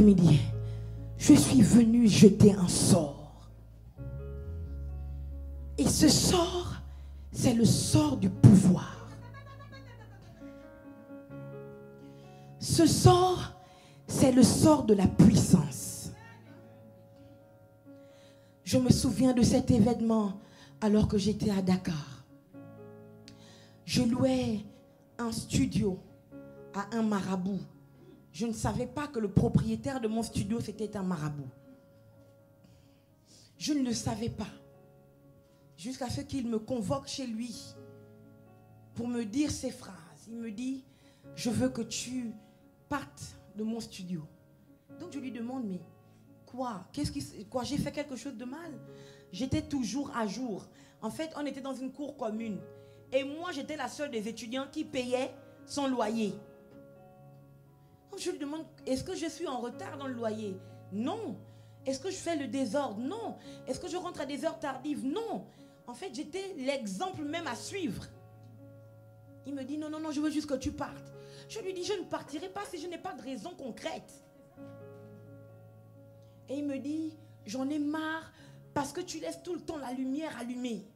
après-midi, je suis venue jeter un sort. Et ce sort, c'est le sort du pouvoir. Ce sort, c'est le sort de la puissance. Je me souviens de cet événement alors que j'étais à Dakar. Je louais un studio à un marabout. Je ne savais pas que le propriétaire de mon studio, c'était un marabout. Je ne le savais pas. Jusqu'à ce qu'il me convoque chez lui pour me dire ces phrases. Il me dit, je veux que tu partes de mon studio. Donc je lui demande, mais quoi? Quoi? J'ai fait quelque chose de mal? J'étais toujours à jour. En fait, on était dans une cour commune. Et moi, j'étais la seule des étudiants qui payait son loyer. Donc je lui demande, est-ce que je suis en retard dans le loyer? Non. Est-ce que je fais le désordre? Non. Est-ce que je rentre à des heures tardives? Non. En fait, j'étais l'exemple même à suivre. Il me dit, non, non, non, je veux juste que tu partes. Je lui dis, je ne partirai pas si je n'ai pas de raison concrète. Et il me dit, j'en ai marre parce que tu laisses tout le temps la lumière allumée.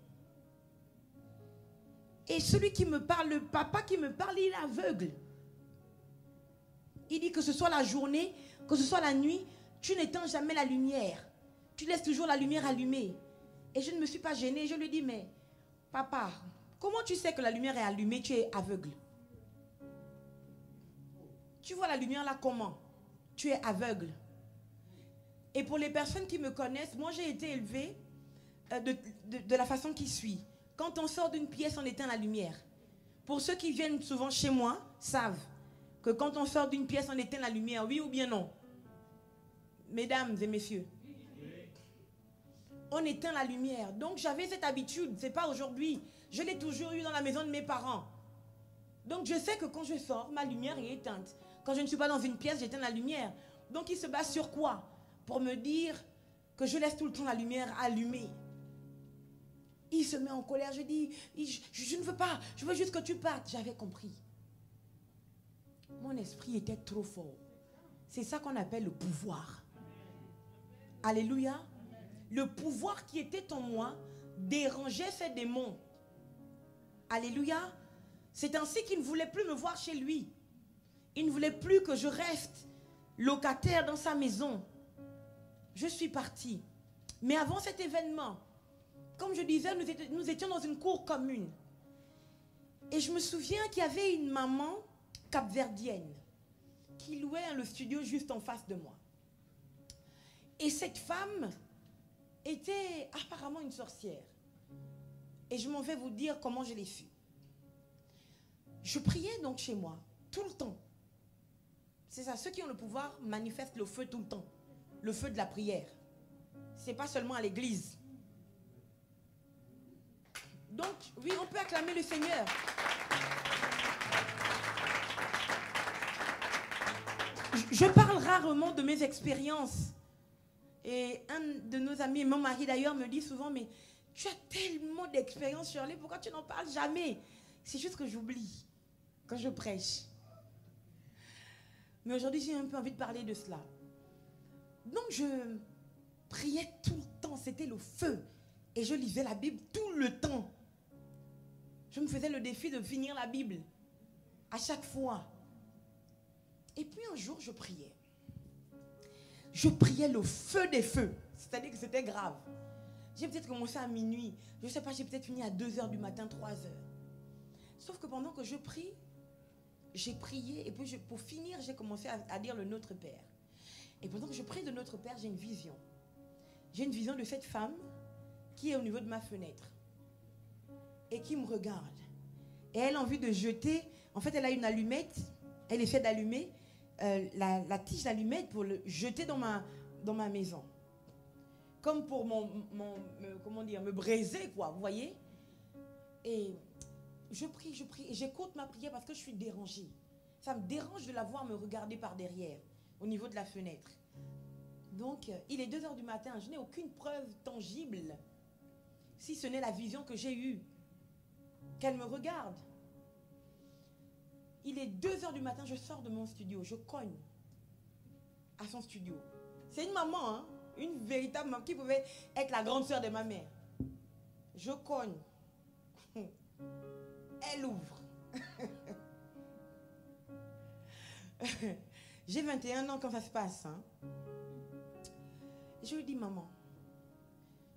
Et celui qui me parle, le papa qui me parle, il est aveugle. Il dit que ce soit la journée, que ce soit la nuit, tu n'éteins jamais la lumière. Tu laisses toujours la lumière allumée. Et je ne me suis pas gênée. Je lui dis, mais papa, comment tu sais que la lumière est allumée, tu es aveugle? Tu vois la lumière là comment? Tu es aveugle. Et pour les personnes qui me connaissent, moi j'ai été élevée de la façon qui suit. Quand on sort d'une pièce, on éteint la lumière. Pour ceux qui viennent souvent chez moi, savent que quand on sort d'une pièce, on éteint la lumière, oui ou bien non? Mesdames et messieurs, on éteint la lumière. Donc j'avais cette habitude, c'est pas aujourd'hui. Je l'ai toujours eu dans la maison de mes parents. Donc je sais que quand je sors, ma lumière est éteinte. Quand je ne suis pas dans une pièce, j'éteins la lumière. Donc il se base sur quoi? Pour me dire que je laisse tout le temps la lumière allumée. Il se met en colère, je dis, je ne veux pas, je veux juste que tu partes. J'avais compris. Mon esprit était trop fort. C'est ça qu'on appelle le pouvoir. Alléluia. Le pouvoir qui était en moi dérangeait ces démons. Alléluia. C'est ainsi qu'il ne voulait plus me voir chez lui. Il ne voulait plus que je reste locataire dans sa maison. Je suis partie. Mais avant cet événement, comme je disais, nous étions dans une cour commune. Et je me souviens qu'il y avait une maman capverdienne qui louait le studio juste en face de moi. Et cette femme était apparemment une sorcière. Et je m'en vais vous dire comment je l'ai su. Je priais donc chez moi, tout le temps. C'est ça, ceux qui ont le pouvoir manifestent le feu tout le temps. Le feu de la prière. C'est pas seulement à l'église. Donc, oui, on peut acclamer le Seigneur. Je parle rarement de mes expériences. Et un de nos amis, mon mari d'ailleurs, me dit souvent, mais tu as tellement d'expériences, Shirley, pourquoi tu n'en parles jamais? C'est juste que j'oublie quand je prêche. Mais aujourd'hui, j'ai un peu envie de parler de cela. Donc, je priais tout le temps, c'était le feu. Et je lisais la Bible tout le temps. Je me faisais le défi de finir la Bible à chaque fois. Et puis un jour, je priais. Je priais le feu des feux. C'est-à-dire que c'était grave. J'ai peut-être commencé à minuit. Je ne sais pas, j'ai peut-être fini à 2h du matin, 3h. Sauf que pendant que je prie, j'ai prié. Et puis pour finir, j'ai commencé à dire le Notre Père. Et pendant que je prie de Notre Père, j'ai une vision. J'ai une vision de cette femme qui est au niveau de ma fenêtre. Et qui me regarde. Et elle a envie de jeter. En fait, elle a une allumette. Elle essaie d'allumer la tige d'allumette pour le jeter dans ma maison. Comme pour me braiser, quoi, vous voyez. Et je prie. Et j'écoute ma prière parce que je suis dérangée. Ça me dérange de la voir me regarder par derrière, au niveau de la fenêtre. Donc, il est 2h du matin. Je n'ai aucune preuve tangible, si ce n'est la vision que j'ai eue. Qu'elle me regarde. Il est 2h du matin, je sors de mon studio, je cogne à son studio. C'est une maman, hein, une véritable maman qui pouvait être la grande sœur de ma mère. Je cogne. Elle ouvre. J'ai 21 ans quand ça se passe. Hein. Je lui dis, maman,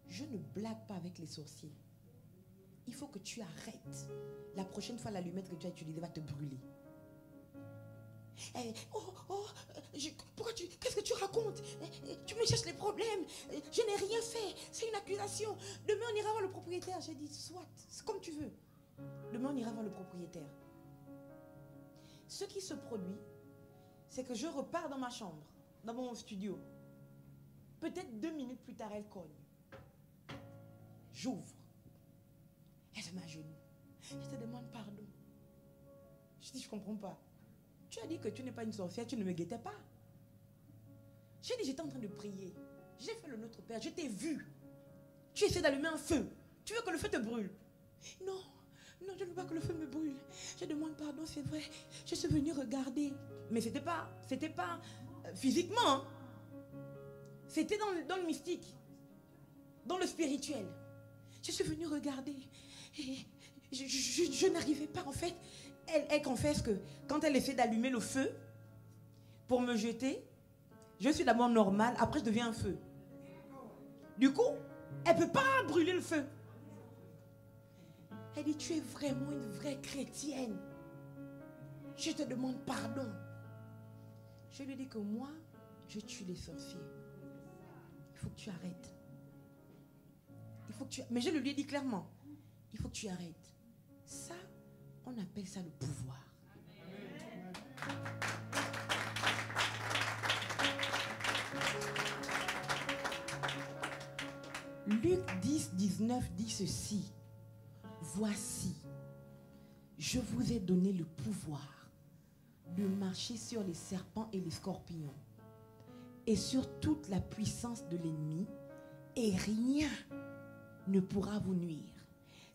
je ne blague pas avec les sorciers. Il faut que tu arrêtes. La prochaine fois, l'allumette que tu as utilisée va te brûler. Qu'est-ce que tu racontes? Tu me cherches les problèmes. Je n'ai rien fait. C'est une accusation. Demain, on ira voir le propriétaire. J'ai dit, soit, c'est comme tu veux. Demain, on ira voir le propriétaire. Ce qui se produit, c'est que je repars dans ma chambre, dans mon studio. Peut-être 2 minutes plus tard, elle cogne. J'ouvre. Elle se met à genoux. Elle te demande pardon. Je dis, je ne comprends pas. Tu as dit que tu n'es pas une sorcière, tu ne me guettais pas. J'ai dit, j'étais en train de prier. J'ai fait le Notre Père, je t'ai vu. Tu essaies d'allumer un feu. Tu veux que le feu te brûle? Non, non, je ne veux pas que le feu me brûle. Je demande pardon, c'est vrai. Je suis venue regarder. Mais c'était pas physiquement. Hein. C'était dans le mystique, dans le spirituel. Je suis venue regarder. Et je n'arrivais pas, en fait. Elle confesse que quand elle essaie d'allumer le feu pour me jeter, je suis d'abord normale, après je deviens un feu. Du coup, elle ne peut pas brûler le feu. Elle dit, tu es vraiment une vraie chrétienne. Je te demande pardon. Je lui dis que moi, je tue les sorciers. Il faut que tu arrêtes. Mais je lui ai dit clairement, il faut que tu arrêtes. Ça, on appelle ça le pouvoir. Luc 10, 19 dit ceci. Voici, je vous ai donné le pouvoir de marcher sur les serpents et les scorpions et sur toute la puissance de l'ennemi, et rien ne pourra vous nuire.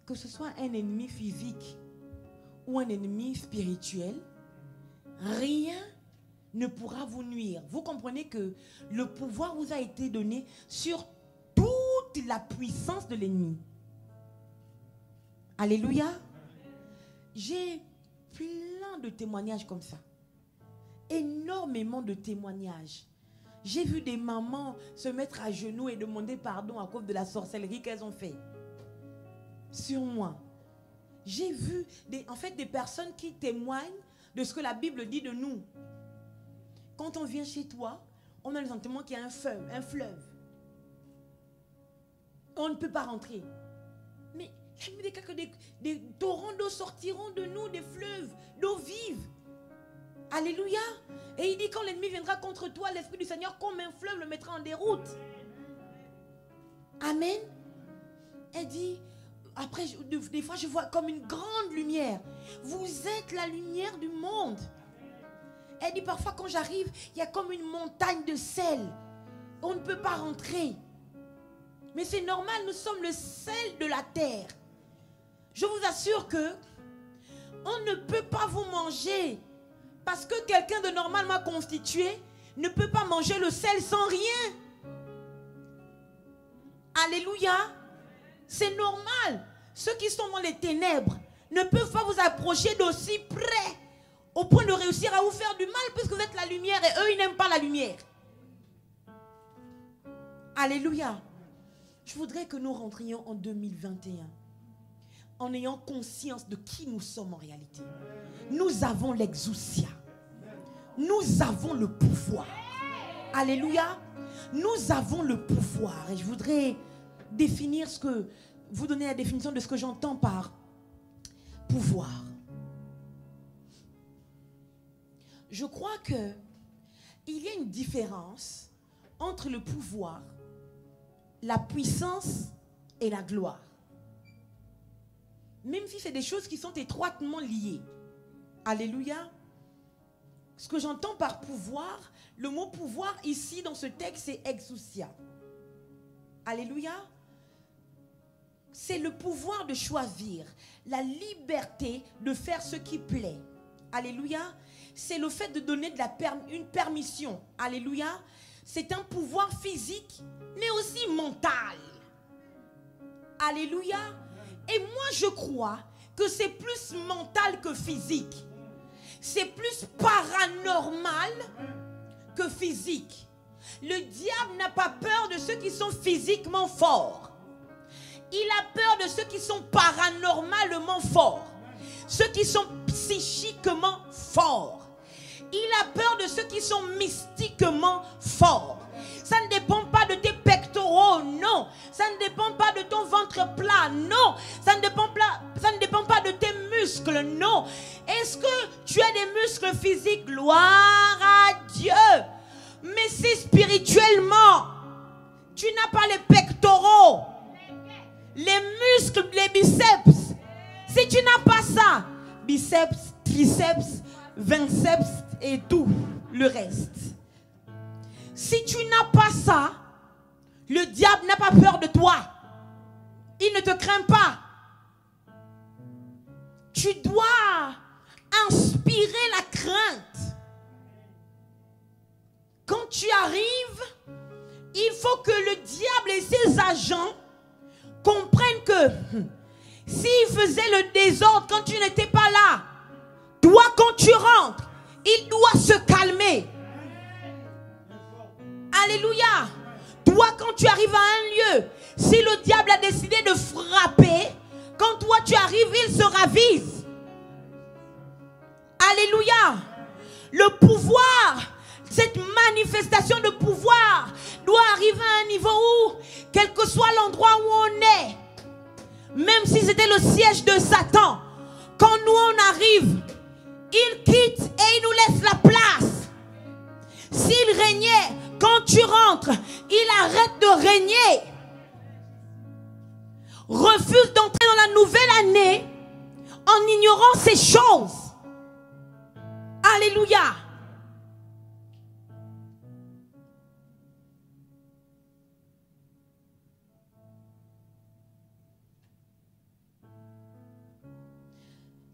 Que ce soit un ennemi physique ou un ennemi spirituel, rien ne pourra vous nuire. Vous comprenez que le pouvoir vous a été donné sur toute la puissance de l'ennemi. Alléluia. J'ai plein de témoignages comme ça. Énormément de témoignages. J'ai vu des mamans se mettre à genoux et demander pardon à cause de la sorcellerie qu'elles ont fait sur moi. J'ai vu des personnes qui témoignent de ce que la Bible dit de nous. Quand on vient chez toi, on a le sentiment qu'il y a un fleuve. On ne peut pas rentrer. Mais des torrents d'eau sortiront de nous, des fleuves d'eau vive. Alléluia. Et il dit, quand l'ennemi viendra contre toi, l'Esprit du Seigneur, comme un fleuve, le mettra en déroute. Amen. Elle dit, après, des fois, je vois comme une grande lumière. Vous êtes la lumière du monde. Elle dit, parfois, quand j'arrive, il y a comme une montagne de sel. On ne peut pas rentrer. Mais c'est normal, nous sommes le sel de la terre. Je vous assure que on ne peut pas vous manger. Parce que quelqu'un de normalement constitué ne peut pas manger le sel sans rien. Alléluia. C'est normal. Ceux qui sont dans les ténèbres ne peuvent pas vous approcher d'aussi près au point de réussir à vous faire du mal puisque vous êtes la lumière et eux, ils n'aiment pas la lumière. Alléluia. Je voudrais que nous rentrions en 2021 en ayant conscience de qui nous sommes en réalité. Nous avons l'exousia. Nous avons le pouvoir. Alléluia. Nous avons le pouvoir. Et je voudrais définir vous donner la définition de ce que j'entends par pouvoir. Je crois que il y a une différence entre le pouvoir, la puissance et la gloire. Même si c'est des choses qui sont étroitement liées. Alléluia. Ce que j'entends par pouvoir, le mot pouvoir ici dans ce texte, c'est exousia. Alléluia. C'est le pouvoir de choisir, la liberté de faire ce qui plaît. Alléluia. c'est le fait de donner une permission. Alléluia. C'est un pouvoir physique, mais aussi mental. Alléluia. Et moi, je crois que c'est plus mental que physique. C'est plus paranormal que physique. Le diable n'a pas peur de ceux qui sont physiquement forts. Il a peur de ceux qui sont paranormalement forts. Ceux qui sont psychiquement forts. Il a peur de ceux qui sont mystiquement forts. Ça ne dépend pas de tes pectoraux, non. Ça ne dépend pas de ton ventre plat, non. Ça ne dépend pas de tes muscles, non. Est-ce que tu as des muscles physiques? Gloire à Dieu. Mais si spirituellement, tu n'as pas les pectoraux, les muscles, les biceps, si tu n'as pas ça, biceps, triceps, vinceps et tout le reste. Si tu n'as pas ça, le diable n'a pas peur de toi. Il ne te craint pas. Tu dois inspirer la crainte. Quand tu arrives, il faut que le diable et ses agents comprennent que s'ils faisaient le désordre quand tu n'étais pas là, toi quand tu rentres, il doit se calmer. Alléluia. Toi quand tu arrives à un lieu, si le diable a décidé de frapper, quand toi tu arrives, il se ravise. Alléluia. Le pouvoir, cette manifestation de pouvoir doit arriver à un niveau où, quel que soit l'endroit où on est, même si c'était le siège de Satan, quand nous on arrive, il quitte et il nous laisse la place. S'il régnait, quand tu rentres, il arrête de régner. Refuse d'entrer dans la nouvelle année en ignorant ces choses. Alléluia.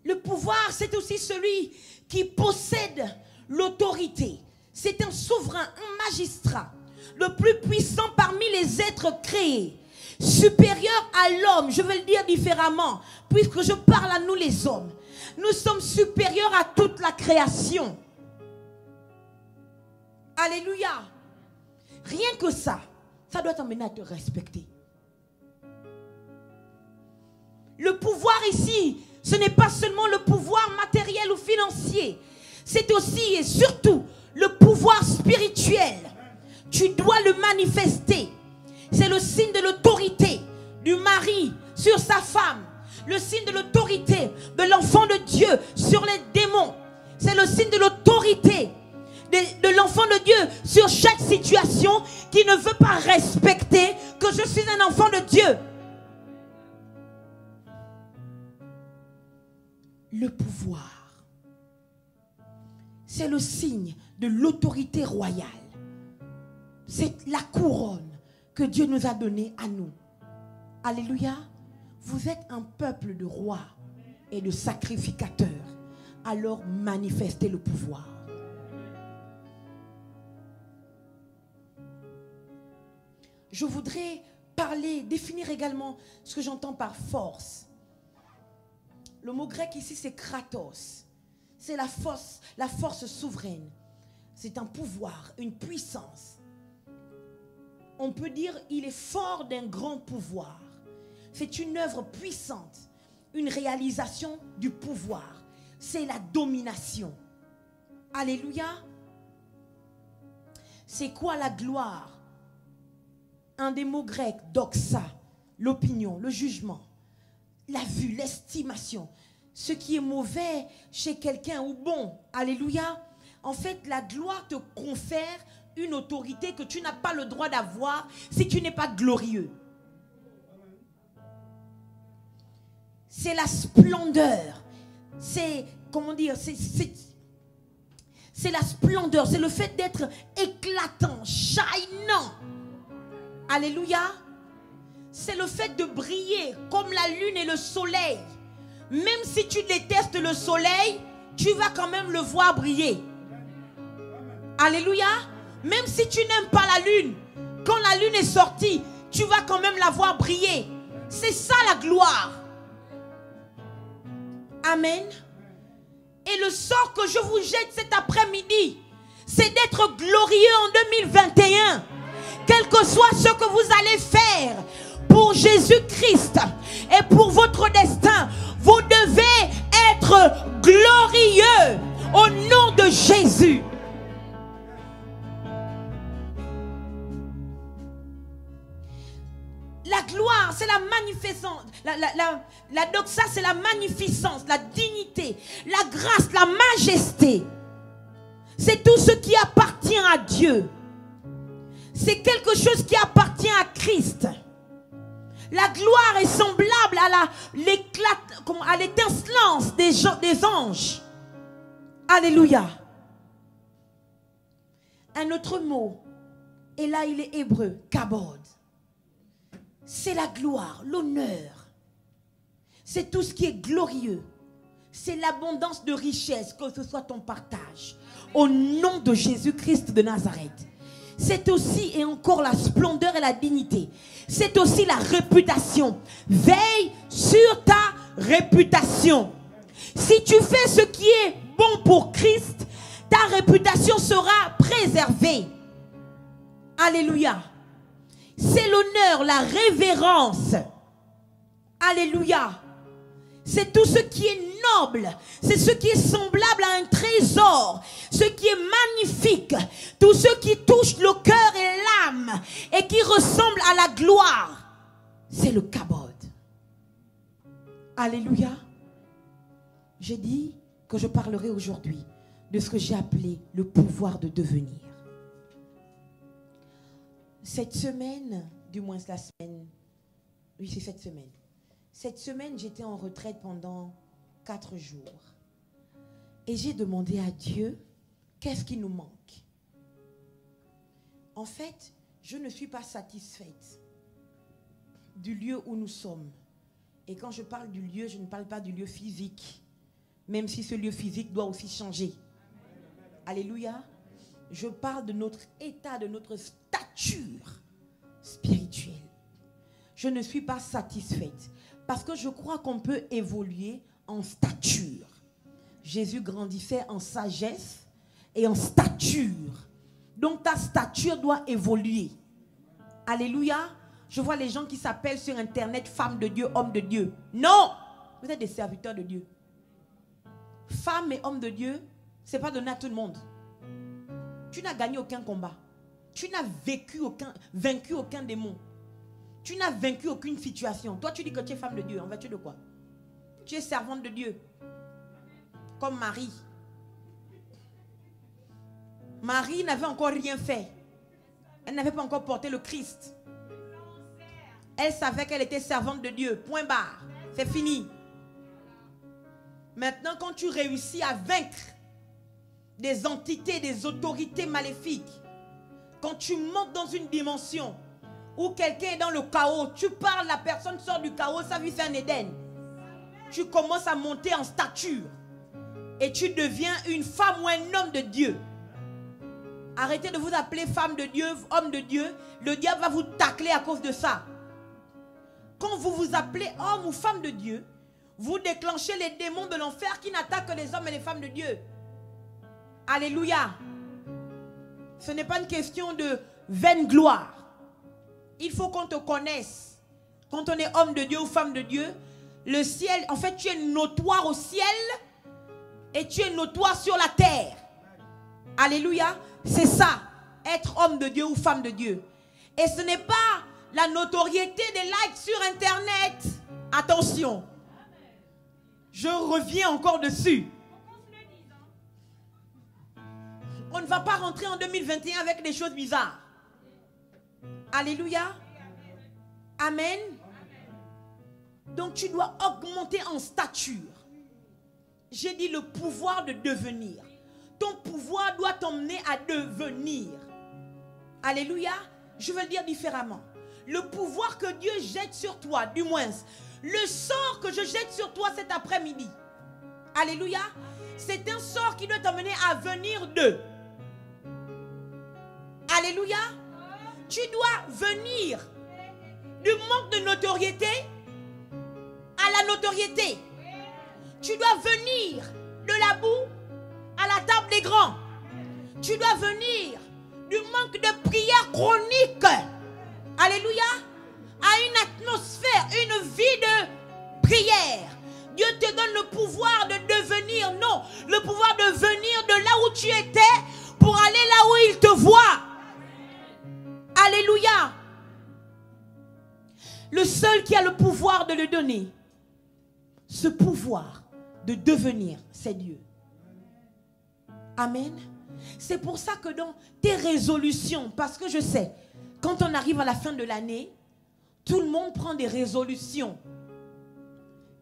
Le pouvoir, c'est aussi celui qui possède l'autorité. C'est un souverain, un magistrat, le plus puissant parmi les êtres créés, supérieur à l'homme. Je vais le dire différemment, puisque je parle à nous les hommes. Nous sommes supérieurs à toute la création. Alléluia. Rien que ça, ça doit t'amener à te respecter. Le pouvoir ici, ce n'est pas seulement le pouvoir matériel ou financier. C'est aussi et surtout le pouvoir spirituel. Tu dois le manifester. C'est le signe de l'autorité du mari sur sa femme. Le signe de l'autorité de l'enfant de Dieu sur les démons. C'est le signe de l'autorité de l'enfant de Dieu sur chaque situation qui ne veut pas respecter que je suis un enfant de Dieu. Le pouvoir, c'est le signe de l'autorité royale. C'est la couronne que Dieu nous a donnée à nous. Alléluia. Vous êtes un peuple de rois et de sacrificateurs. Alors manifestez le pouvoir. Je voudrais définir également ce que j'entends par force. Le mot grec ici, c'est kratos. C'est la force souveraine. C'est un pouvoir, une puissance. On peut dire il est fort d'un grand pouvoir. C'est une œuvre puissante, une réalisation du pouvoir. C'est la domination. Alléluia. C'est quoi la gloire? Un des mots grecs, doxa, l'opinion, le jugement, la vue, l'estimation. Ce qui est mauvais chez quelqu'un ou bon. Alléluia. En fait, la gloire te confère une autorité que tu n'as pas le droit d'avoir si tu n'es pas glorieux. C'est la splendeur. C'est, comment dire, c'est la splendeur. C'est le fait d'être éclatant, shining. Alléluia. C'est le fait de briller comme la lune et le soleil. Même si tu détestes le soleil, tu vas quand même le voir briller. Alléluia. Même si tu n'aimes pas la lune, quand la lune est sortie, tu vas quand même la voir briller. C'est ça la gloire. Amen. Et le sort que je vous jette cet après-midi, c'est d'être glorieux en 2021. Quel que soit ce que vous allez faire pour Jésus-Christ et pour votre destin, vous devez être glorieux au nom de Jésus. La gloire, c'est la magnificence. La doxa, c'est la magnificence, la dignité, la grâce, la majesté. C'est tout ce qui appartient à Dieu. C'est quelque chose qui appartient à Christ. La gloire est semblable à l'étincelance des anges. Alléluia. Un autre mot, et là il est hébreu, kabod. C'est la gloire, l'honneur. C'est tout ce qui est glorieux. C'est l'abondance de richesse, que ce soit ton partage. Au nom de Jésus-Christ de Nazareth. C'est aussi et encore la splendeur et la dignité. C'est aussi la réputation. Veille sur ta réputation. Si tu fais ce qui est bon pour Christ, ta réputation sera préservée. Alléluia. C'est l'honneur, la révérence. Alléluia. C'est tout ce qui est noble. C'est ce qui est semblable à un trésor. Ce qui est magnifique. Tout ce qui touche le cœur et l'âme. Et qui ressemble à la gloire. C'est le kabod. Alléluia. J'ai dit que je parlerai aujourd'hui de ce que j'ai appelé le pouvoir de devenir. Cette semaine, du moins la semaine, oui c'est cette semaine. Cette semaine, j'étais en retraite pendant 4 jours. Et j'ai demandé à Dieu, qu'est-ce qui nous manque? En fait, je ne suis pas satisfaite du lieu où nous sommes. Et quand je parle du lieu, je ne parle pas du lieu physique. Même si ce lieu physique doit aussi changer. Alléluia. Je parle de notre état, de notre stature spirituelle. Je ne suis pas satisfaite. Parce que je crois qu'on peut évoluer en stature. Jésus grandissait en sagesse et en stature. Donc ta stature doit évoluer. Alléluia. Je vois les gens qui s'appellent sur internet femmes de Dieu, hommes de Dieu. Non, vous êtes des serviteurs de Dieu. Femmes et hommes de Dieu, ce n'est pas donné à tout le monde. Tu n'as gagné aucun combat. Tu n'as vaincu aucun démon. Tu n'as vaincu aucune situation. Toi, tu dis que tu es femme de Dieu. En vertu de quoi? Tu es servante de Dieu. Comme Marie. Marie n'avait encore rien fait. Elle n'avait pas encore porté le Christ. Elle savait qu'elle était servante de Dieu. Point barre. C'est fini. Maintenant, quand tu réussis à vaincre des entités, des autorités maléfiques, quand tu montes dans une dimension où quelqu'un est dans le chaos, tu parles, la personne sort du chaos, sa vie c'est un Éden. Tu commences à monter en stature et tu deviens une femme ou un homme de Dieu. Arrêtez de vous appeler femme de Dieu, homme de Dieu. Le diable va vous tacler à cause de ça. Quand vous vous appelez homme ou femme de Dieu, vous déclenchez les démons de l'enfer qui n'attaquent que les hommes et les femmes de Dieu. Alléluia. Ce n'est pas une question de vaine gloire. Il faut qu'on te connaisse. Quand on est homme de Dieu ou femme de Dieu, le ciel, en fait, tu es notoire au ciel et tu es notoire sur la terre. Alléluia. C'est ça, être homme de Dieu ou femme de Dieu. Et ce n'est pas la notoriété des likes sur Internet. Attention. Je reviens encore dessus. On ne va pas rentrer en 2021 avec des choses bizarres. Alléluia. Amen. Donc tu dois augmenter en stature. J'ai dit le pouvoir de devenir. Ton pouvoir doit t'emmener à devenir. Alléluia. Je vais le dire différemment. Le pouvoir que Dieu jette sur toi, du moins, le sort que je jette sur toi cet après-midi. Alléluia. C'est un sort qui doit t'amener à venir d'eux. Alléluia. Tu dois venir du manque de notoriété à la notoriété. Tu dois venir de la boue à la table des grands. Tu dois venir du manque de prière chronique. Alléluia. À une atmosphère, une vie de prière. Dieu te donne le pouvoir de devenir, non, le pouvoir de venir de là où tu étais pour aller là où il te voit. Alléluia. Le seul qui a le pouvoir de le donner, ce pouvoir de devenir, c'est Dieu. Amen. C'est pour ça que dans tes résolutions, parce que je sais, quand on arrive à la fin de l'année, tout le monde prend des résolutions.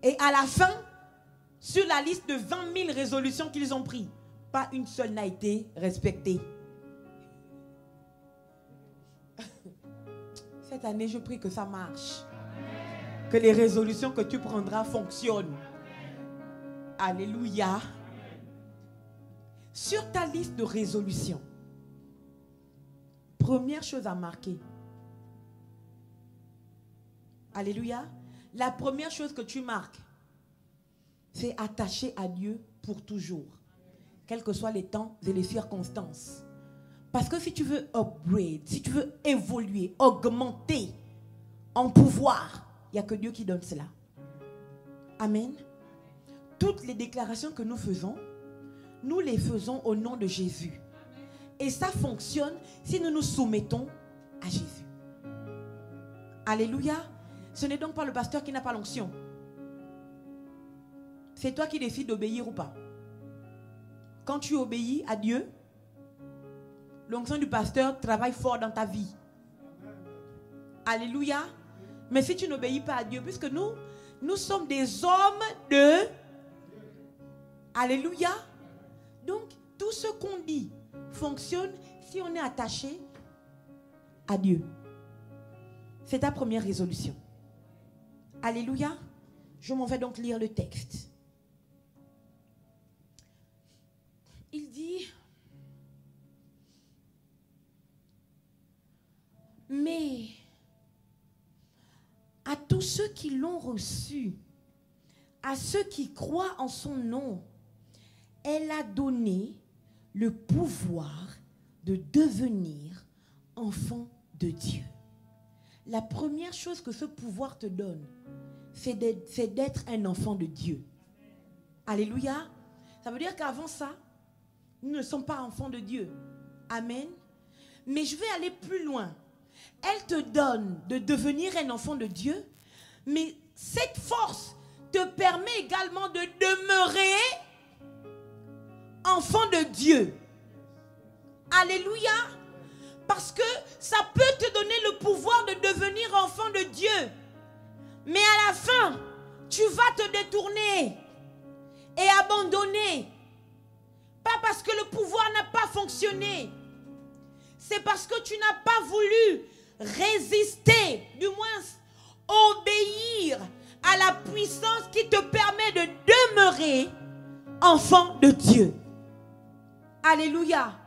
Et à la fin, sur la liste de 20 000 résolutions qu'ils ont prises, pas une seule n'a été respectée. Cette année, je prie que ça marche. Que les résolutions que tu prendras fonctionnent. Alléluia. Sur ta liste de résolutions, première chose à marquer. Alléluia. La première chose que tu marques, c'est attacher à Dieu pour toujours. Quels que soient les temps et les circonstances. Parce que si tu veux upgrade, si tu veux évoluer, augmenter en pouvoir, il n'y a que Dieu qui donne cela. Amen. Toutes les déclarations que nous faisons, nous les faisons au nom de Jésus. Et ça fonctionne si nous nous soumettons à Jésus. Alléluia. Ce n'est donc pas le pasteur qui n'a pas l'onction. C'est toi qui décides d'obéir ou pas. Quand tu obéis à Dieu, l'onction du pasteur travaille fort dans ta vie. Alléluia. Mais si tu n'obéis pas à Dieu, puisque nous sommes des hommes de... Alléluia. Donc, tout ce qu'on dit fonctionne si on est attaché à Dieu. C'est ta première résolution. Alléluia. Je m'en vais donc lire le texte. Il dit... Mais à tous ceux qui l'ont reçu, à ceux qui croient en son nom, elle a donné le pouvoir de devenir enfant de Dieu. La première chose que ce pouvoir te donne, c'est d'être un enfant de Dieu. Alléluia. Ça veut dire qu'avant ça, nous ne sommes pas enfants de Dieu. Amen. Mais je vais aller plus loin. Elle te donne de devenir un enfant de Dieu, mais cette force te permet également de demeurer enfant de Dieu. Alléluia. Parce que ça peut te donner le pouvoir de devenir enfant de Dieu. Mais à la fin, tu vas te détourner et abandonner. Pas parce que le pouvoir n'a pas fonctionné. C'est parce que tu n'as pas voulu résister, du moins obéir à la puissance qui te permet de demeurer enfant de Dieu. Alléluia.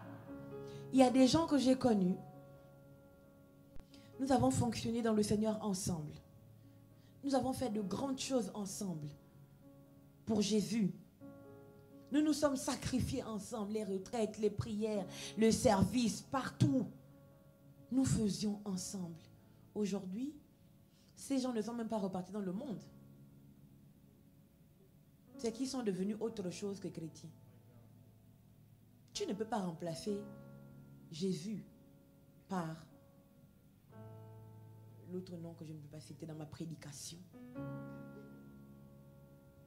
Il y a des gens que j'ai connus. Nous avons fonctionné dans le Seigneur ensemble. Nous avons fait de grandes choses ensemble pour Jésus. Nous nous sommes sacrifiés ensemble, les retraites, les prières, le service, partout. Nous faisions ensemble. Aujourd'hui, ces gens ne sont même pas repartis dans le monde. C'est qu'ils sont devenus autre chose que chrétiens. Tu ne peux pas remplacer Jésus par l'autre nom que je ne peux pas citer dans ma prédication.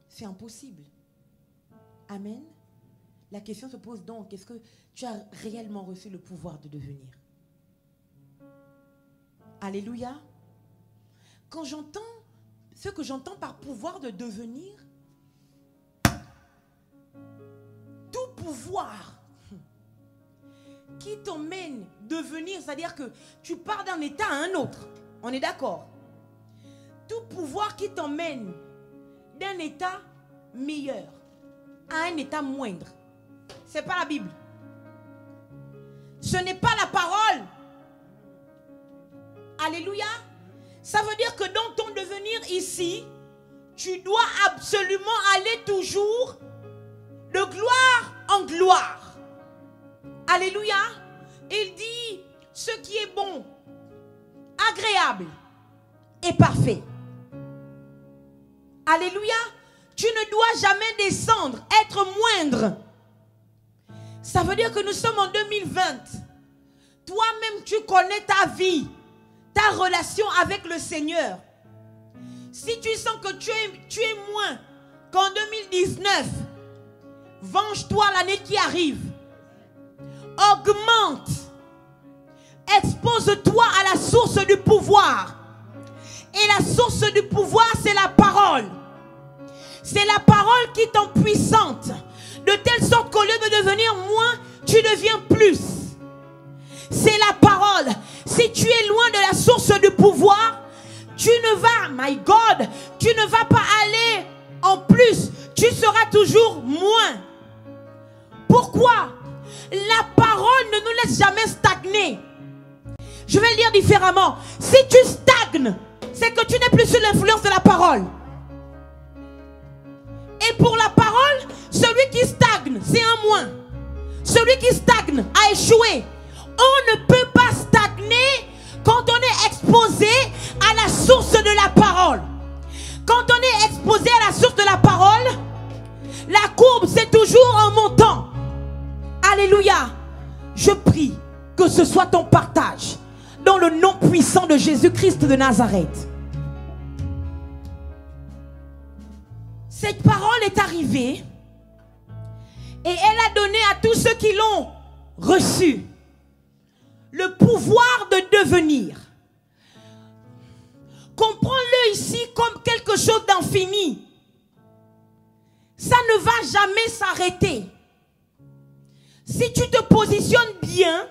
C'est impossible. Amen. La question se pose donc, est-ce que tu as réellement reçu le pouvoir de devenir? Alléluia. Quand j'entends, ce que j'entends par pouvoir de devenir, tout pouvoir qui t'emmène devenir, c'est-à-dire que tu pars d'un état à un autre. On est d'accord? Tout pouvoir qui t'emmène d'un état meilleur à un état moindre. Ce n'est pas la Bible. Ce n'est pas la parole. Alléluia. Ça veut dire que dans ton devenir ici, tu dois absolument aller toujours de gloire en gloire. Alléluia. Il dit ce qui est bon, agréable et parfait. Alléluia. Tu ne dois jamais descendre, être moindre. Ça veut dire que nous sommes en 2020. Toi-même, tu connais ta vie, ta relation avec le Seigneur. Si tu sens que tu es moins qu'en 2019, venge-toi l'année qui arrive. Augmente. Expose-toi à la source du pouvoir. Et la source du pouvoir, c'est la parole. C'est la parole qui est puissante. De telle sorte qu'au lieu de devenir moins, tu deviens plus. C'est la parole. Si tu es loin de la source du pouvoir, tu ne vas, my God, tu ne vas pas aller en plus. Tu seras toujours moins. Pourquoi? La parole ne nous laisse jamais stagner. Je vais le dire différemment. Si tu stagnes, c'est que tu n'es plus sous l'influence de la parole. Et pour la parole, celui qui stagne, c'est un moins. Celui qui stagne a échoué. On ne peut pas stagner quand on est exposé à la source de la parole. Quand on est exposé à la source de la parole, la courbe, c'est toujours en montant. Alléluia. Je prie que ce soit ton partage dans le nom puissant de Jésus-Christ de Nazareth. Cette parole est arrivée et elle a donné à tous ceux qui l'ont reçue le pouvoir de devenir. Comprends-le ici comme quelque chose d'infini. Ça ne va jamais s'arrêter. Si tu te positionnes bien,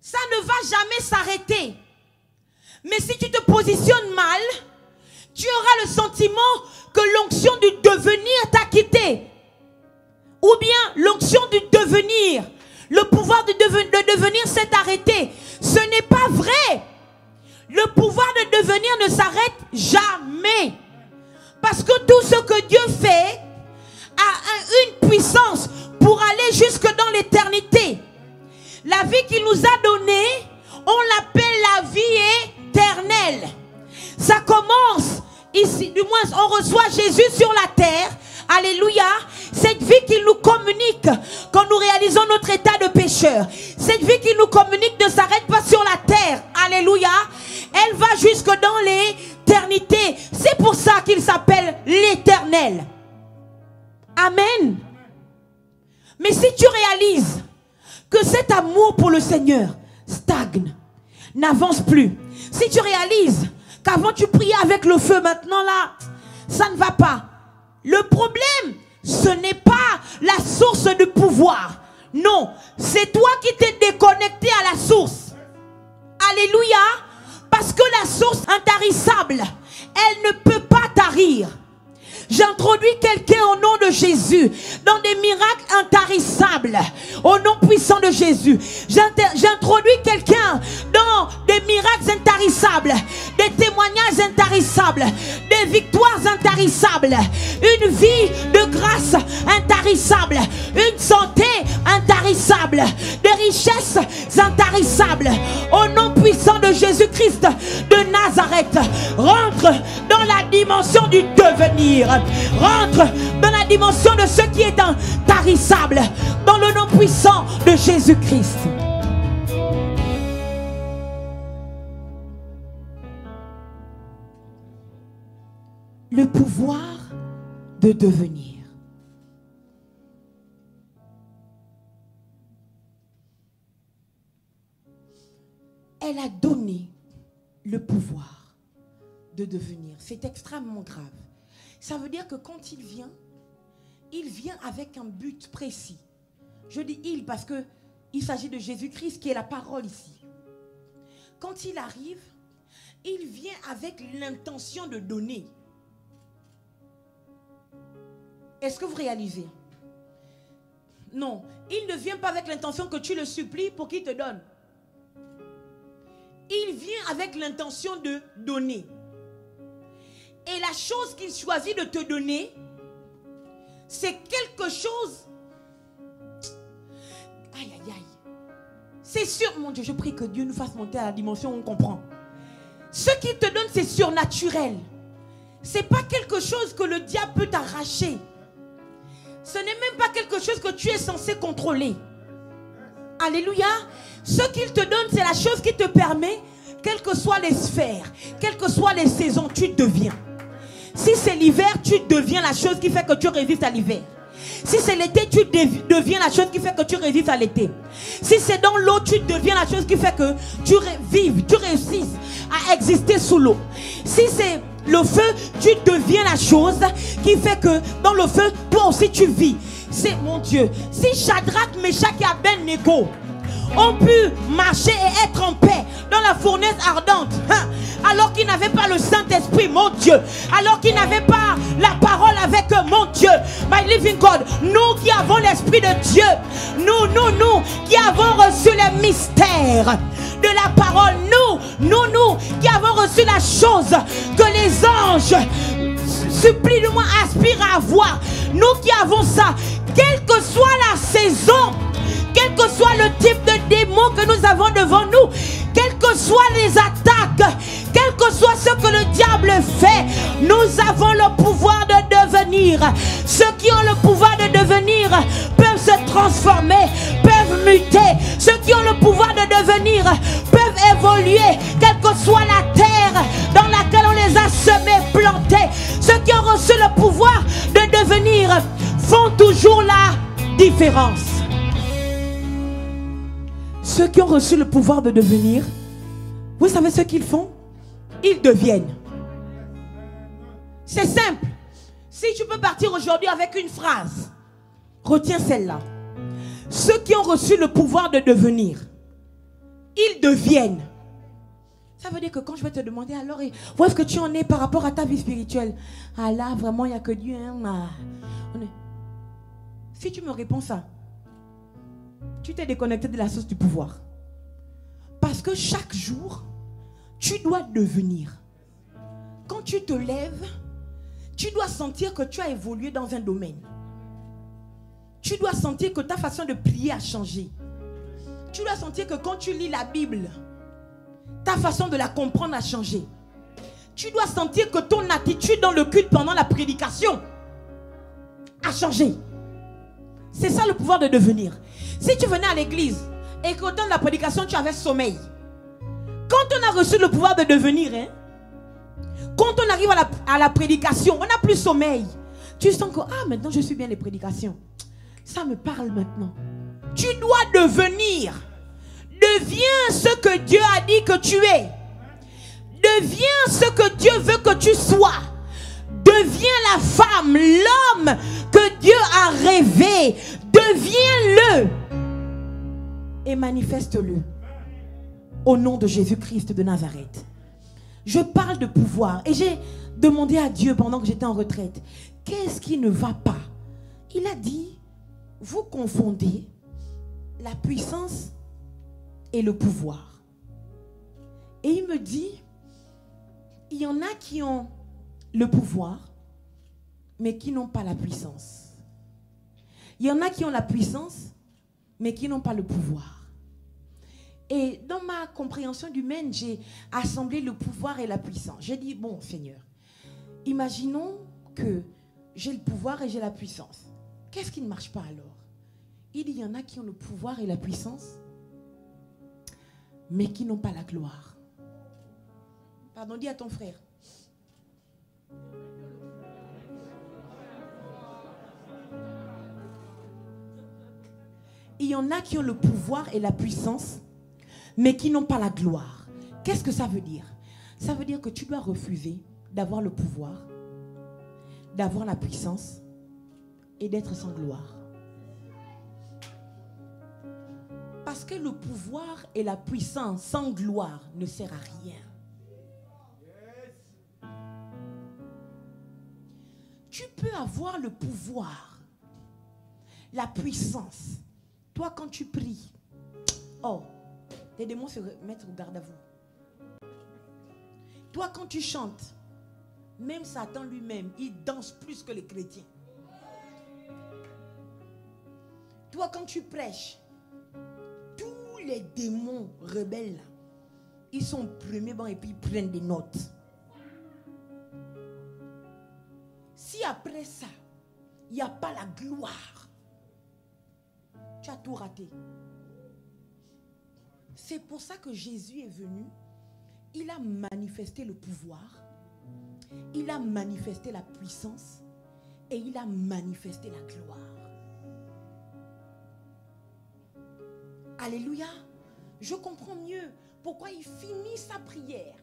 ça ne va jamais s'arrêter. Mais si tu te positionnes mal, tu auras le sentiment que l'onction du devenir t'a quitté. Ou bien l'onction du devenir, le pouvoir de devenir s'est arrêté. Ce n'est pas vrai. Le pouvoir de devenir ne s'arrête jamais. Parce que tout ce que Dieu fait a une puissance pour aller jusque dans l'éternité. La vie qu'il nous a donnée, on l'appelle la vie éternelle. Ça commence ici, du moins on reçoit Jésus sur la terre. Alléluia. Cette vie qu'il nous communique quand nous réalisons notre état de pécheur. Cette vie qu'il nous communique ne s'arrête pas sur la terre. Alléluia. Elle va jusque dans l'éternité. C'est pour ça qu'il s'appelle l'Éternel. Amen. Mais si tu réalises que cet amour pour le Seigneur stagne, n'avance plus. Si tu réalises qu'avant tu priais avec le feu, maintenant là, ça ne va pas. Le problème, ce n'est pas la source du pouvoir. Non, c'est toi qui t'es déconnecté à la source. Alléluia. Parce que la source intarissable, elle ne peut pas tarir. J'introduis quelqu'un au nom de Jésus dans des miracles intarissables au nom puissant de Jésus. J'introduis quelqu'un dans des miracles intarissables, des témoignages intarissables, des victoires intarissables, une vie de grâce intarissable, une santé intarissable, des richesses intarissables au nom puissant de Jésus-Christ de Nazareth. Rentre dans la dimension du devenir. Rentre dans la dimension de ce qui est intarissable dans le nom puissant de Jésus-Christ. Le pouvoir de devenir. Elle a donné le pouvoir de devenir. C'est extrêmement grave. Ça veut dire que quand il vient avec un but précis. Je dis il parce que il s'agit de Jésus-Christ qui est la parole ici. Quand il arrive, il vient avec l'intention de donner. Est-ce que vous réalisez? Non, il ne vient pas avec l'intention que tu le supplies pour qu'il te donne. Il vient avec l'intention de donner. Et la chose qu'il choisit de te donner, c'est quelque chose... Aïe, aïe, aïe. C'est sûr, mon Dieu, je prie que Dieu nous fasse monter à la dimension où on comprend. Ce qu'il te donne, c'est surnaturel. Ce n'est pas quelque chose que le diable peut t'arracher. Ce n'est même pas quelque chose que tu es censé contrôler. Alléluia. Ce qu'il te donne, c'est la chose qui te permet, quelles que soient les sphères, quelles que soient les saisons, tu deviens. Si c'est l'hiver, tu deviens la chose qui fait que tu résistes à l'hiver. Si c'est l'été, tu deviens la chose qui fait que tu résistes à l'été. Si c'est dans l'eau, tu deviens la chose qui fait que tu réussisses à exister sous l'eau. Si c'est le feu, tu deviens la chose qui fait que dans le feu, toi aussi tu vis. C'est mon Dieu. Si Shadrach, Meshach et Abednego ont pu marcher et être en paix dans la fournaise ardente, alors qu'ils n'avaient pas le Saint-Esprit, mon Dieu, alors qu'ils n'avaient pas la parole avec eux, mon Dieu, my living God, nous qui avons l'Esprit de Dieu, nous qui avons reçu les mystères de la parole, nous qui avons reçu la chose que les anges supplient de moi, aspirent à avoir, nous qui avons ça, quelle que soit la saison, quel que soit le type de démon que nous avons devant nous, quelles que soient les attaques, quel que soit ce que le diable fait, nous avons le pouvoir de devenir. Ceux qui ont le pouvoir de devenir peuvent se transformer, peuvent muter. Ceux qui ont le pouvoir de devenir peuvent évoluer, quelle que soit la terre dans laquelle on les a semés, plantés. Ceux qui ont reçu le pouvoir de devenir font toujours la différence. Ceux qui ont reçu le pouvoir de devenir, vous savez ce qu'ils font? Ils deviennent. C'est simple. Si tu peux partir aujourd'hui avec une phrase, retiens celle-là. Ceux qui ont reçu le pouvoir de devenir, ils deviennent. Ça veut dire que quand je vais te demander alors, où est-ce que tu en es par rapport à ta vie spirituelle? Ah là, vraiment, il n'y a que Dieu. Hein? Si tu me réponds ça, tu t'es déconnecté de la source du pouvoir. Parce que chaque jour, tu dois devenir. Quand tu te lèves, tu dois sentir que tu as évolué dans un domaine. Tu dois sentir que ta façon de prier a changé. Tu dois sentir que quand tu lis la Bible, ta façon de la comprendre a changé. Tu dois sentir que ton attitude dans le culte pendant la prédication a changé. C'est ça le pouvoir de devenir. Si tu venais à l'église et qu'au temps de la prédication, tu avais sommeil. Quand on a reçu le pouvoir de devenir, quand on arrive à la prédication, on n'a plus sommeil. Tu sens que, maintenant je suis bien les prédications. Ça me parle maintenant. Tu dois devenir. Deviens ce que Dieu a dit que tu es. Deviens ce que Dieu veut que tu sois. Deviens la femme, l'homme que Dieu a rêvé. Deviens-le. Et manifeste-le. Au nom de Jésus-Christ de Nazareth. Je parle de pouvoir. Et j'ai demandé à Dieu pendant que j'étais en retraite. Qu'est-ce qui ne va pas? Il a dit, vous confondez la puissance et le pouvoir. Et il me dit, il y en a qui ont le pouvoir, mais qui n'ont pas la puissance. Il y en a qui ont la puissance, mais qui n'ont pas le pouvoir. Et dans ma compréhension humaine, j'ai assemblé le pouvoir et la puissance. J'ai dit, bon Seigneur, imaginons que j'ai le pouvoir et j'ai la puissance. Qu'est-ce qui ne marche pas alors? Il y en a qui ont le pouvoir et la puissance, mais qui n'ont pas la gloire. Pardon, dis à ton frère. Il y en a qui ont le pouvoir et la puissance, mais qui n'ont pas la gloire. Qu'est-ce que ça veut dire? Ça veut dire que tu dois refuser d'avoir le pouvoir, d'avoir la puissance et d'être sans gloire. Parce que le pouvoir et la puissance sans gloire ne sert à rien. Tu peux avoir le pouvoir, la puissance. Toi, quand tu pries, oh, tes démons se mettent au garde à vous. Toi, quand tu chantes, même Satan lui-même, il danse plus que les chrétiens. Toi, quand tu prêches, tous les démons rebelles, là, ils sont au premier banc et puis ils prennent des notes. Si après ça, il n'y a pas la gloire, tu as tout raté. C'est pour ça que Jésus est venu. Il a manifesté le pouvoir. Il a manifesté la puissance. Et il a manifesté la gloire. Alléluia. Je comprends mieux pourquoi il finit sa prière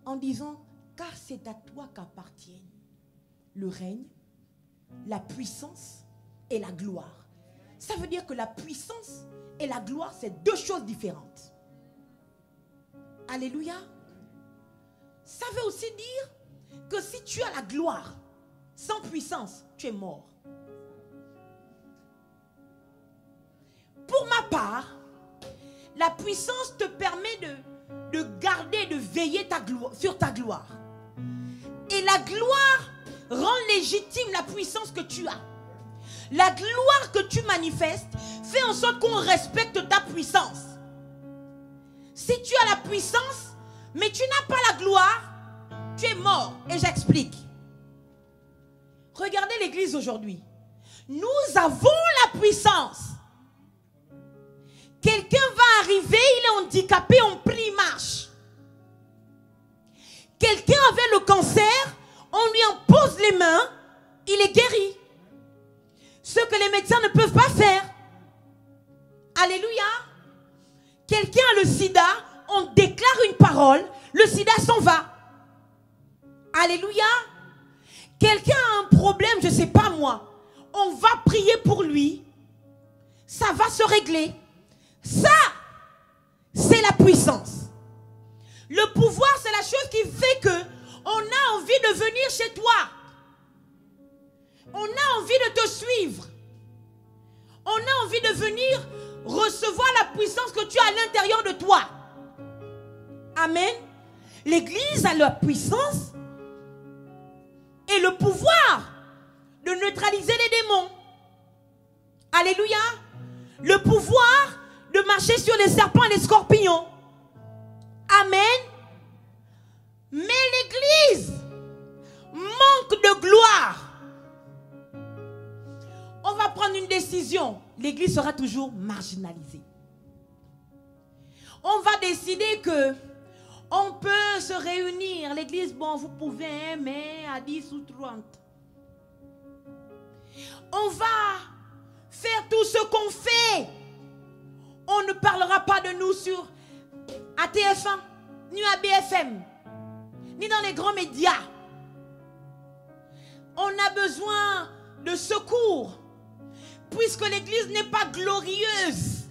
en disant, car c'est à toi qu'appartiennent le règne, la puissance et la gloire. Ça veut dire que la puissance et la gloire, c'est deux choses différentes. Alléluia. Ça veut aussi dire que si tu as la gloire sans puissance, tu es mort. Pour ma part, la puissance te permet de garder, de veiller sur ta gloire. Et la gloire rend légitime la puissance que tu as. La gloire que tu manifestes fait en sorte qu'on respecte ta puissance. Si tu as la puissance, mais tu n'as pas la gloire, tu es mort. Et j'explique. Regardez l'église aujourd'hui. Nous avons la puissance. Quelqu'un va arriver, il est handicapé, on prie, il marche. Quelqu'un avait le cancer, on lui impose les mains, il est guéri. Ce que les médecins ne peuvent pas faire. Alléluia. Quelqu'un a le sida, on déclare une parole, le sida s'en va. Alléluia. Quelqu'un a un problème, je ne sais pas moi, on va prier pour lui, ça va se régler. Ça, c'est la puissance. Le pouvoir, c'est la chose qui fait que on a envie de venir chez toi. On a envie de te suivre. On a envie de venir recevoir la puissance que tu as à l'intérieur de toi. Amen. L'église a la puissance et le pouvoir de neutraliser les démons. Alléluia. Le pouvoir de marcher sur les serpents et les scorpions. Amen. Mais l'église manque de gloire. On va prendre une décision. L'église sera toujours marginalisée. On va décider que on peut se réunir. L'église, bon, vous pouvez, mais à 10 ou 30. On va faire tout ce qu'on fait. On ne parlera pas de nous sur ATF1, ni à BFM, ni dans les grands médias. On a besoin de secours. Puisque l'église n'est pas glorieuse,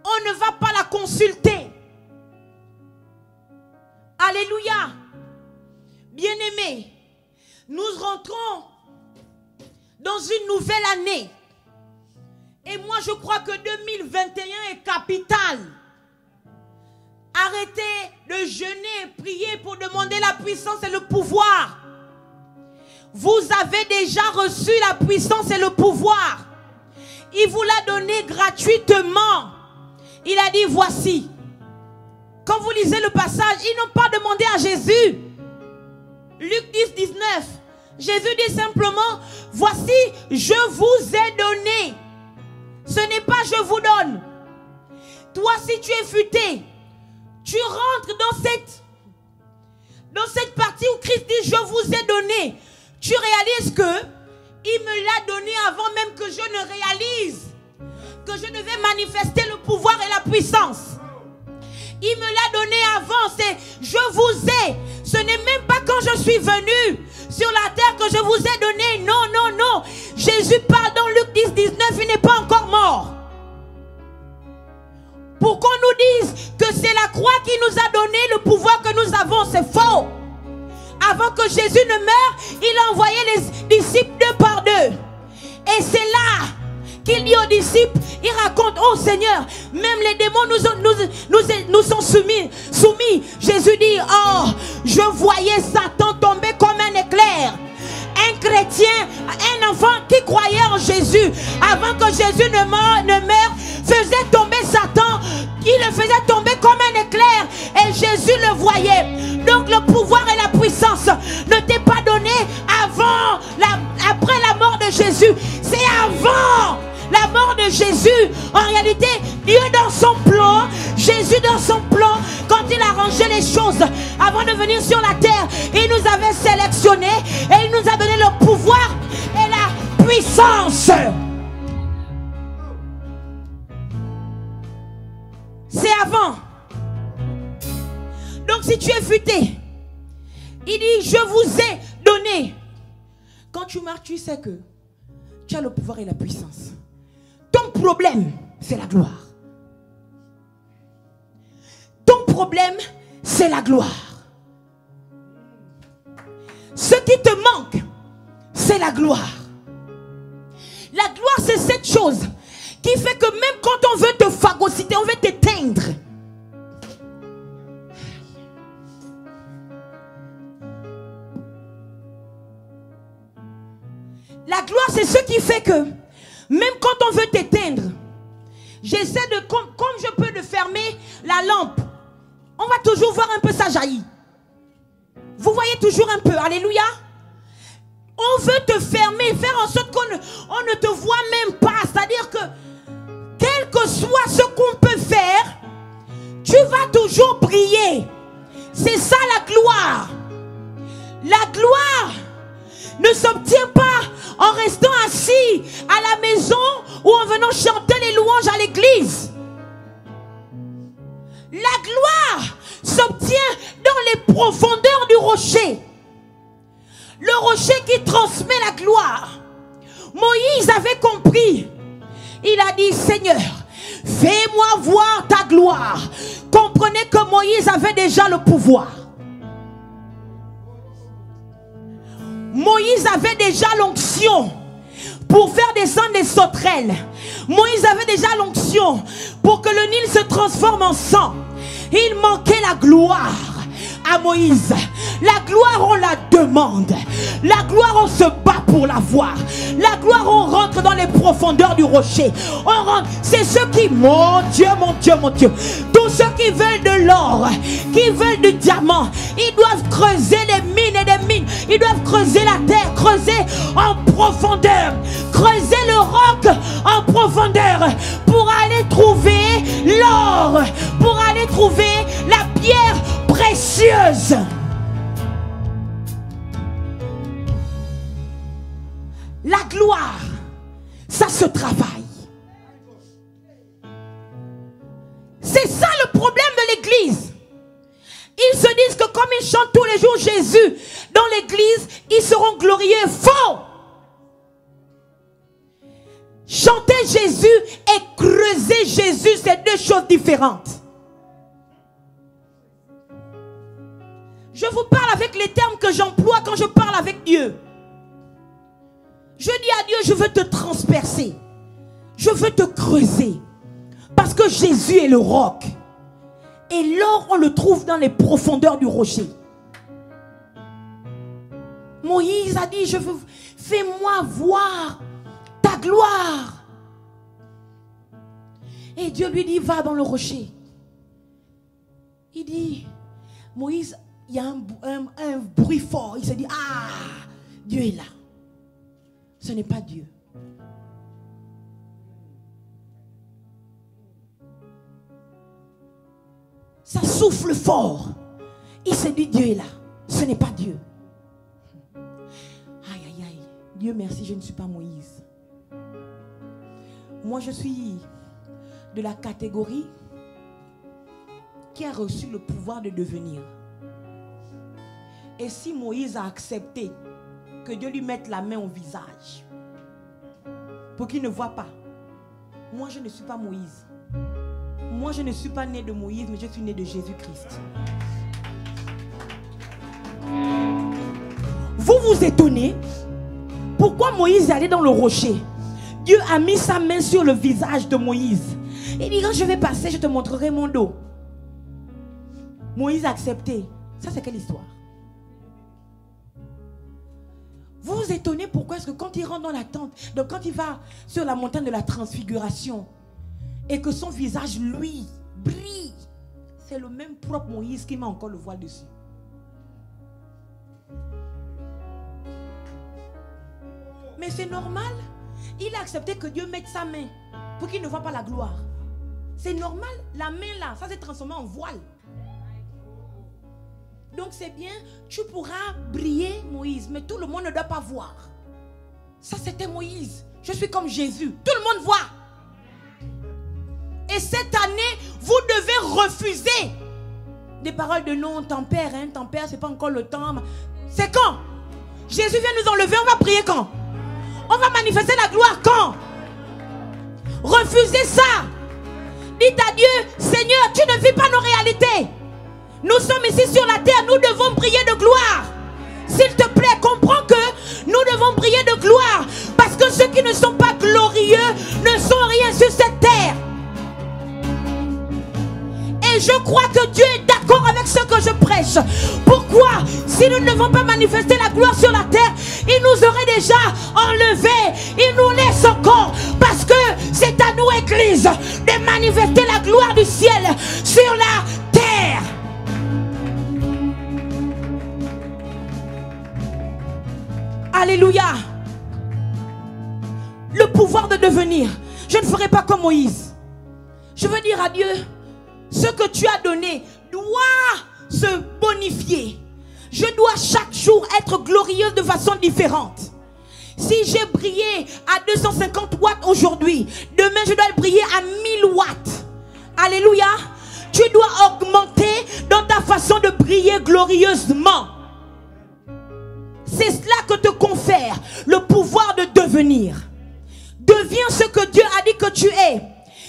on ne va pas la consulter. Alléluia. Bien-aimés, nous rentrons dans une nouvelle année. Et moi, je crois que 2021 est capital. Arrêtez de jeûner, prier pour demander la puissance et le pouvoir. Vous avez déjà reçu la puissance et le pouvoir. Il vous l'a donné gratuitement. Il a dit, voici. Quand vous lisez le passage, ils n'ont pas demandé à Jésus. Luc 10, 19. Jésus dit simplement, voici, je vous ai donné. Ce n'est pas je vous donne. Toi, si tu es futé, tu rentres dans cette partie où Christ dit, je vous ai donné. Tu réalises que il me l'a donné avant même que je ne réalise que je devais manifester le pouvoir et la puissance. Il me l'a donné avant, c'est je vous ai. Ce n'est même pas quand je suis venu sur la terre que je vous ai donné. Non, non, non. Jésus parle dans Luc 10, 19, il n'est pas encore mort. Pour qu'on nous dise que c'est la croix qui nous a donné le pouvoir que nous avons, c'est faux. Avant que Jésus ne meure, il a envoyé les disciples deux par deux. Et c'est là aux disciples, il raconte, oh Seigneur, même les démons nous sont soumis. Jésus dit, oh, je voyais Satan tomber comme un éclair. Un chrétien, un enfant qui croyait en Jésus, avant que Jésus ne meure, faisait tomber Satan. Il le faisait tomber comme un éclair. Et Jésus le voyait. Donc le pouvoir et la puissance ne t'est pas donné après la mort de Jésus. C'est avant la mort de Jésus. En réalité, Dieu dans son plan, Jésus dans son plan, quand il a rangé les choses avant de venir sur la terre, il nous avait sélectionnés et il nous a donné le pouvoir et la puissance. C'est avant. Donc si tu es futé, il dit, je vous ai donné. Quand tu marches, tu sais que tu as le pouvoir et la puissance. Ton problème, c'est la gloire. Ton problème, c'est la gloire. Ce qui te manque, c'est la gloire. La gloire, c'est cette chose qui fait que même quand on veut te phagocyter, on veut t'éteindre. La gloire, c'est ce qui fait que même quand on veut t'éteindre, j'essaie de, comme je peux de fermer la lampe, on va toujours voir un peu ça jaillir. Vous voyez toujours un peu, alléluia. On veut te fermer, faire en sorte qu'on ne te voit même pas. C'est-à-dire que, quel que soit ce qu'on peut faire, tu vas toujours briller. C'est ça la gloire. La gloire ne s'obtient pas en restant assis à la maison ou en venant chanter les louanges à l'église. La gloire s'obtient dans les profondeurs du rocher. Le rocher qui transmet la gloire. Moïse avait compris. Il a dit, Seigneur, fais-moi voir ta gloire. Comprenez que Moïse avait déjà le pouvoir. Moïse avait déjà l'onction pour faire descendre des sauterelles. Moïse avait déjà l'onction pour que le Nil se transforme en sang. Il manquait la gloire à Moïse. La gloire, on la demande. La gloire, on se bat pour la voir. La gloire, on rentre dans les profondeurs du rocher. On rentre. C'est ceux qui, mon Dieu, mon Dieu, mon Dieu. Tous ceux qui veulent de l'or, qui veulent du diamant, ils doivent creuser des mines et des mines. Ils doivent creuser la terre, creuser en profondeur. Creuser le roc en profondeur pour aller trouver l'or, pour aller trouver la pierre précieuse. La gloire, ça se travaille. C'est ça le problème de l'église. Ils se disent que comme ils chantent tous les jours Jésus dans l'église, ils seront glorieux. Faux! Chanter Jésus et creuser Jésus, c'est deux choses différentes. Je vous parle avec les termes que j'emploie quand je parle avec Dieu. Je dis à Dieu, je veux te transpercer. Je veux te creuser. Parce que Jésus est le roc. Et l'or, on le trouve dans les profondeurs du rocher. Moïse a dit, fais-moi voir ta gloire. Et Dieu lui dit, va dans le rocher. Il dit, Moïse, il y a un bruit fort. Il se dit, ah, Dieu est là. Ce n'est pas Dieu. Ça souffle fort. Il se dit, Dieu est là. Ce n'est pas Dieu. Aïe, aïe, aïe. Dieu merci, je ne suis pas Moïse. Moi, je suis de la catégorie qui a reçu le pouvoir de devenir. Et si Moïse a accepté que Dieu lui mette la main au visage pour qu'il ne voit pas, moi je ne suis pas Moïse. Moi je ne suis pas né de Moïse, mais je suis né de Jésus-Christ. Vous vous étonnez pourquoi Moïse est allé dans le rocher. Dieu a mis sa main sur le visage de Moïse. Il dit, quand je vais passer, je te montrerai mon dos. Moïse a accepté. Ça, c'est quelle histoire? Vous vous étonnez pourquoi est-ce que quand il rentre dans la tente, donc quand il va sur la montagne de la transfiguration, et que son visage, lui, brille, c'est le même propre Moïse qui met encore le voile dessus. Mais c'est normal. Il a accepté que Dieu mette sa main pour qu'il ne voit pas la gloire. C'est normal. La main là, ça s'est transformé en voile. Donc c'est bien, tu pourras briller Moïse, mais tout le monde ne doit pas voir. Ça c'était Moïse. Je suis comme Jésus. Tout le monde voit. Et cette année, vous devez refuser des paroles de non, tempère, hein, tempère, c'est pas encore le temps. C'est quand? Jésus vient nous enlever, on va prier quand? On va manifester la gloire quand? Refusez ça. Dites à Dieu, Seigneur, tu ne vis pas nos réalités. Nous sommes ici sur la terre, nous devons briller de gloire. S'il te plaît, comprends que nous devons briller de gloire. Parce que ceux qui ne sont pas glorieux ne sont rien sur cette terre. Et je crois que Dieu est d'accord avec ce que je prêche. Pourquoi? Si nous ne devons pas manifester la gloire sur la terre, il nous aurait déjà enlevés. Il nous laisse encore. Parce que c'est à nous, Église, de manifester la gloire du ciel sur la terre. Alléluia. Le pouvoir de devenir. Je ne ferai pas comme Moïse. Je veux dire à Dieu, ce que tu as donné doit se bonifier. Je dois chaque jour être glorieuse de façon différente. Si j'ai brillé à 250 watts aujourd'hui, demain je dois briller à 1000 watts. Alléluia. Tu dois augmenter dans ta façon de briller glorieusement. C'est cela que te confère le pouvoir de devenir. Deviens ce que Dieu a dit que tu es.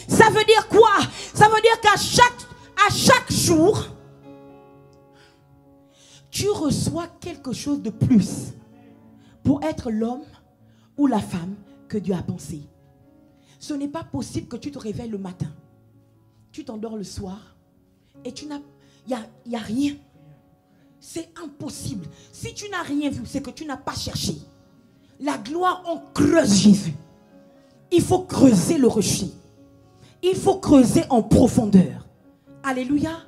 Ça veut dire quoi? Ça veut dire qu'à chaque jour, tu reçois quelque chose de plus pour être l'homme ou la femme que Dieu a pensé. Ce n'est pas possible que tu te réveilles le matin, tu t'endors le soir et il n'y a rien. C'est impossible. Si tu n'as rien vu, c'est que tu n'as pas cherché. La gloire, on creuse Jésus. Il faut creuser le rocher. Il faut creuser en profondeur. Alléluia.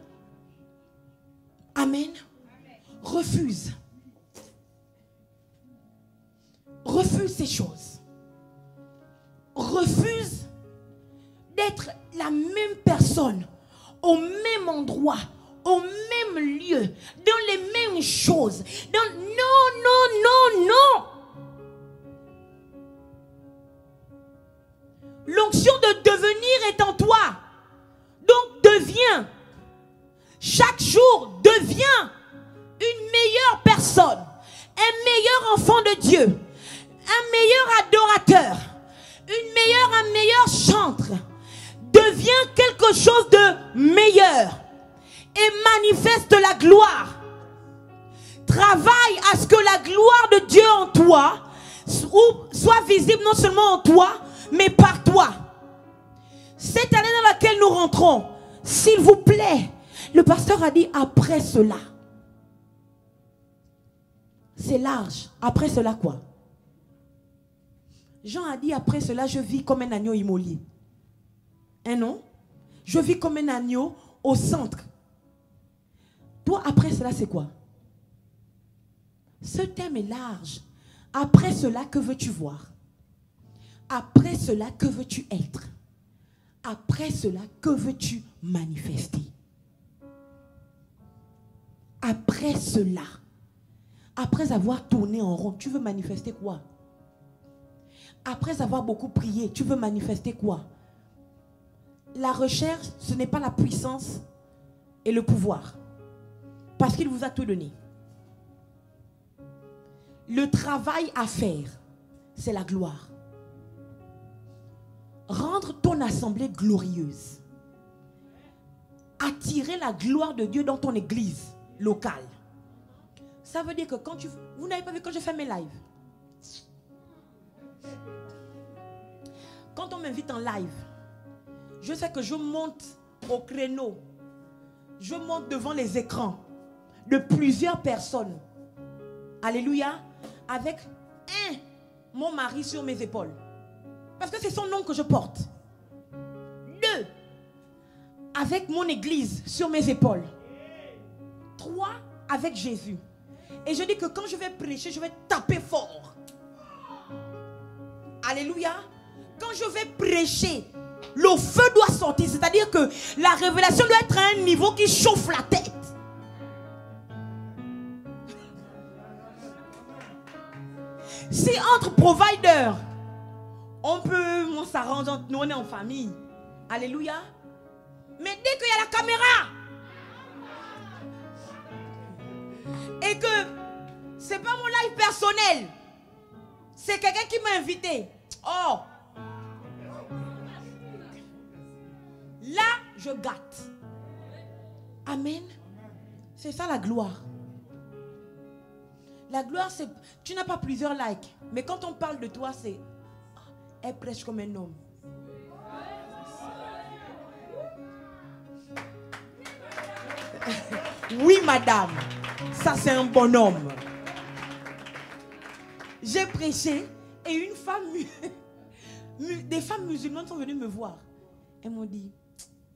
Amen. Refuse. Refuse ces choses. Refuse d'être la même personne au même endroit, au même lieu, dans les mêmes choses. Non, non, non, non. L'onction de devenir est en toi. Donc deviens. Chaque jour, deviens une meilleure personne, un meilleur enfant de Dieu, un meilleur adorateur, un meilleur chantre. Deviens quelque chose de meilleur et manifeste la gloire. Travaille à ce que la gloire de Dieu en toi soit visible non seulement en toi, mais par toi. Cette année dans laquelle nous rentrons, s'il vous plaît, le pasteur a dit après cela. C'est large. Après cela quoi? Jean a dit après cela, je vis comme un agneau immolé. Hein non? Je vis comme un agneau au centre. Toi, après cela, c'est quoi? Ce thème est large. Après cela, que veux-tu voir? Après cela, que veux-tu être? Après cela, que veux-tu manifester? Après cela, après avoir tourné en rond, tu veux manifester quoi? Après avoir beaucoup prié, tu veux manifester quoi? La recherche, ce n'est pas la puissance et le pouvoir. Parce qu'il vous a tout donné. Le travail à faire, c'est la gloire. Rendre ton assemblée glorieuse. Attirer la gloire de Dieu dans ton église locale. Ça veut dire que quand vous n'avez pas vu quand je fais mes lives. quand on m'invite en live, je sais que je monte au créneau. Je monte devant les écrans de plusieurs personnes. Alléluia. Avec mon mari sur mes épaules. Parce que c'est son nom que je porte. 2, avec mon église sur mes épaules. 3, avec Jésus. Et je dis que quand je vais prêcher, je vais taper fort. Alléluia. Quand je vais prêcher, le feu doit sortir. C'est-à-dire que la révélation doit être à un niveau qui chauffe la tête. Si entre providers, on s'arrange, nous on est en famille. Alléluia. Mais dès qu'il y a la caméra et que c'est pas mon live personnel, c'est quelqu'un qui m'a invité. Oh, là je gâte. Amen. C'est ça la gloire. La gloire, c'est... Tu n'as pas plusieurs likes. Mais quand on parle de toi, c'est... Elle prêche comme un homme. Oui, madame. Ça, c'est un bonhomme. J'ai prêché et une femme... Des femmes musulmanes sont venues me voir. Elles m'ont dit,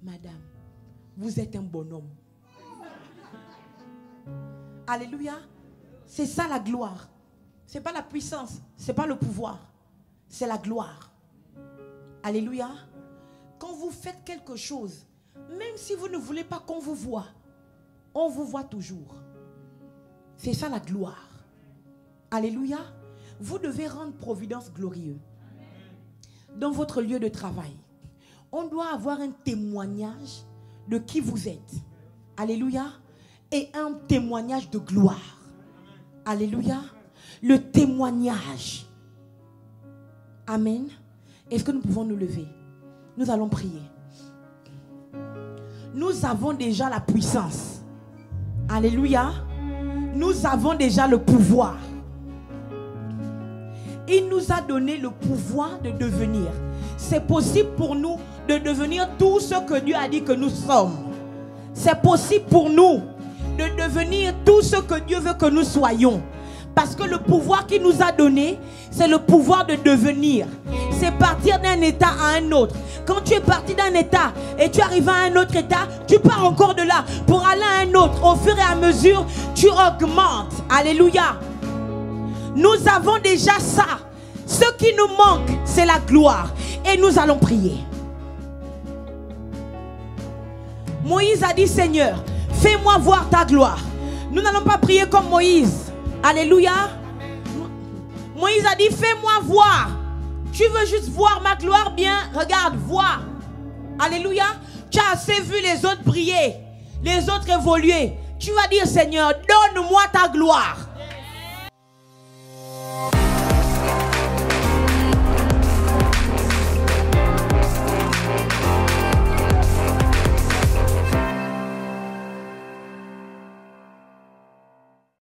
madame, vous êtes un bonhomme. Alléluia. C'est ça la gloire. Ce n'est pas la puissance, ce n'est pas le pouvoir. C'est la gloire. Alléluia. Quand vous faites quelque chose, même si vous ne voulez pas qu'on vous voie, on vous voit toujours. C'est ça la gloire. Alléluia. Vous devez rendre providence glorieux. Dans votre lieu de travail, on doit avoir un témoignage de qui vous êtes. Alléluia. Et un témoignage de gloire. Alléluia. Le témoignage. Amen. Est-ce que nous pouvons nous lever? Nous allons prier. Nous avons déjà la puissance. Alléluia. Nous avons déjà le pouvoir. Il nous a donné le pouvoir de devenir. C'est possible pour nous de devenir tout ce que Dieu a dit que nous sommes. C'est possible pour nous de devenir tout ce que Dieu veut que nous soyons. Parce que le pouvoir qu'il nous a donné, c'est le pouvoir de devenir. C'est partir d'un état à un autre. Quand tu es parti d'un état et tu arrives à un autre état, tu pars encore de là pour aller à un autre. Au fur et à mesure, tu augmentes. Alléluia. Nous avons déjà ça. Ce qui nous manque, c'est la gloire. Et nous allons prier. Moïse a dit, Seigneur, fais-moi voir ta gloire. Nous n'allons pas prier comme Moïse. Alléluia. Moïse a dit, fais-moi voir. Tu veux juste voir ma gloire? Bien, regarde, vois. Alléluia. Tu as assez vu les autres briller, les autres évoluer. Tu vas dire, Seigneur, donne-moi ta gloire.